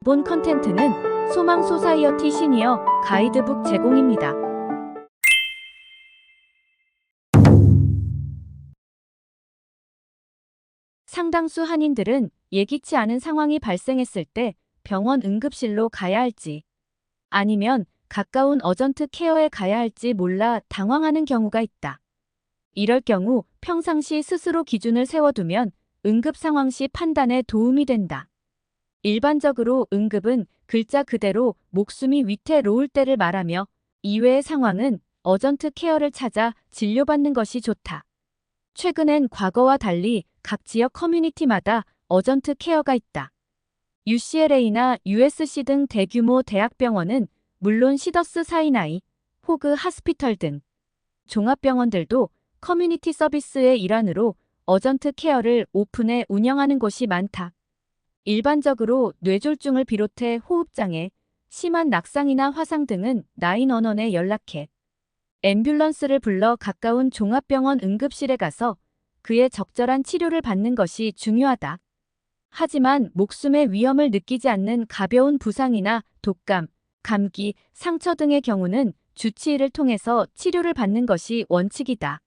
본 컨텐츠는 소망 소사이어티 시니어 가이드북 제공입니다. 상당수 한인들은 예기치 않은 상황이 발생했을 때 병원 응급실로 가야 할지 아니면 가까운 어전트 케어에 가야 할지 몰라 당황하는 경우가 있다. 이럴 경우 평상시 스스로 기준을 세워두면 응급 상황 시 판단에 도움이 된다. 일반적으로 응급은 글자 그대로 목숨이 위태로울 때를 말하며 이외의 상황은 어전트 케어를 찾아 진료받는 것이 좋다. 최근엔 과거와 달리 각 지역 커뮤니티마다 어전트 케어가 있다. UCLA나 USC 등 대규모 대학병원은 물론 시더스 사이나이, 호그 하스피털 등 종합병원들도 커뮤니티 서비스의 일환으로 어전트 케어를 오픈해 운영하는 곳이 많다. 일반적으로 뇌졸중을 비롯해 호흡장애, 심한 낙상이나 화상 등은 911에 연락해 앰뷸런스를 불러 가까운 종합병원 응급실에 가서 그의 적절한 치료를 받는 것이 중요하다. 하지만 목숨의 위험을 느끼지 않는 가벼운 부상이나 독감, 감기, 상처 등의 경우는 주치의를 통해서 치료를 받는 것이 원칙이다.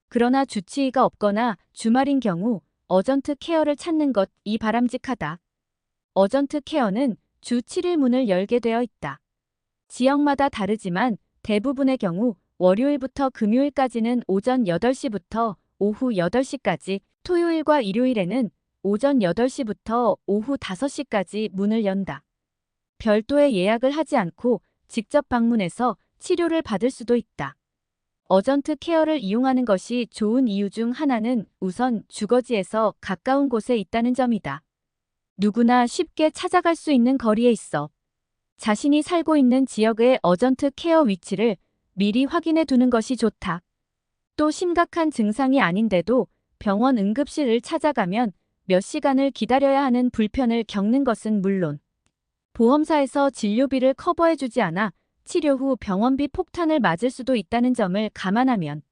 그러나 주치의가 없거나 주말인 경우 어전트 케어를 찾는 것이 바람직하다. 어전트 케어는 주 7일 문을 열게 되어 있다. 지역마다 다르지만 대부분의 경우 월요일부터 금요일까지는 오전 8시부터 오후 8시까지, 토요일과 일요일에는 오전 8시부터 오후 5시까지 문을 연다. 별도의 예약을 하지 않고 직접 방문해서 치료를 받을 수도 있다. 어전트 케어를 이용하는 것이 좋은 이유 중 하나는 우선 주거지에서 가까운 곳에 있다는 점이다. 누구나 쉽게 찾아갈 수 있는 거리에 있어 자신이 살고 있는 지역의 어전트 케어 위치를 미리 확인해 두는 것이 좋다. 또 심각한 증상이 아닌데도 병원 응급실을 찾아가면 몇 시간을 기다려야 하는 불편을 겪는 것은 물론 보험사에서 진료비를 커버해주지 않아 치료 후 병원비 폭탄을 맞을 수도 있다는 점을 감안하면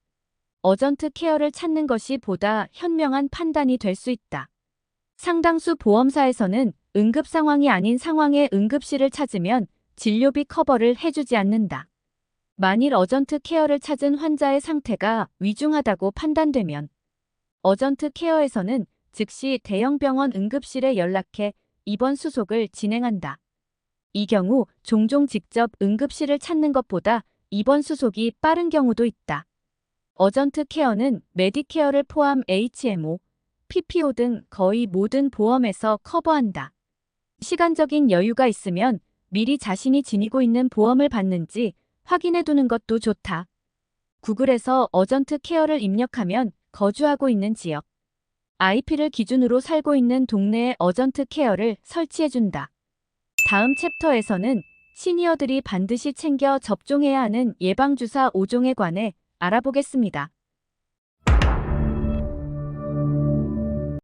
어전트 케어를 찾는 것이 보다 현명한 판단이 될 수 있다. 상당수 보험사에서는 응급 상황이 아닌 상황에 응급실을 찾으면 진료비 커버를 해주지 않는다. 만일 어전트 케어를 찾은 환자의 상태가 위중하다고 판단되면 어전트 케어에서는 즉시 대형 병원 응급실에 연락해 입원 수속을 진행한다. 이 경우 종종 직접 응급실을 찾는 것보다 입원 수속이 빠른 경우도 있다. 어전트 케어는 메디케어를 포함 HMO, PPO 등 거의 모든 보험에서 커버한다. 시간적인 여유가 있으면 미리 자신이 지니고 있는 보험을 받는지 확인해 두는 것도 좋다. 구글에서 어전트 케어를 입력하면 거주하고 있는 지역, IP를 기준으로 살고 있는 동네의 어전트 케어를 설치해준다. 다음 챕터에서는 시니어들이 반드시 챙겨 접종해야 하는 예방주사 5종에 관해 알아보겠습니다.